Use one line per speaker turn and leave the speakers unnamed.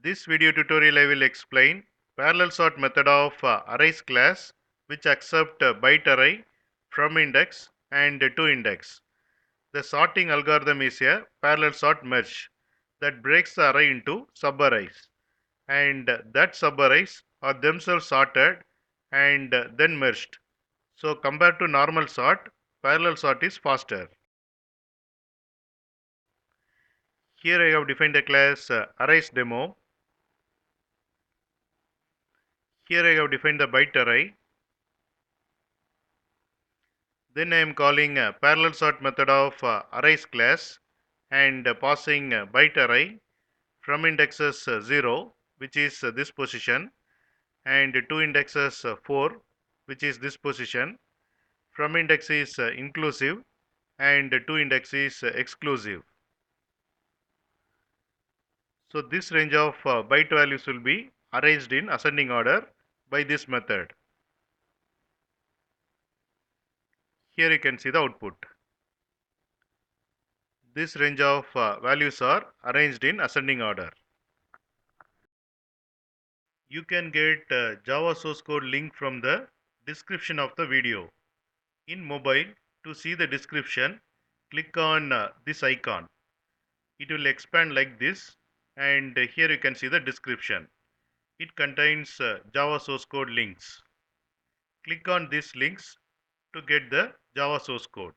This video tutorial I will explain parallel sort method of arrays class which accept byte array, from index and to index. The sorting algorithm is a parallel sort merge that breaks the array into subarrays, and that subarrays are themselves sorted and then merged. So compared to normal sort, parallel sort is faster. Here I have defined a class arrays demo. Here I have defined the byte array. Then I am calling parallel sort method of arrays class and passing byte array from indexes 0, which is this position, and to indexes 4, which is this position. From index is inclusive and to index is exclusive. So this range of byte values will be arranged in ascending order by this method. Here you can see the output. This range of values are arranged in ascending order. You can get Java source code link from the description of the video. In mobile, to see the description, click on this icon. It will expand like this, and here you can see the description. It contains Java source code links. Click on these links to get the Java source code.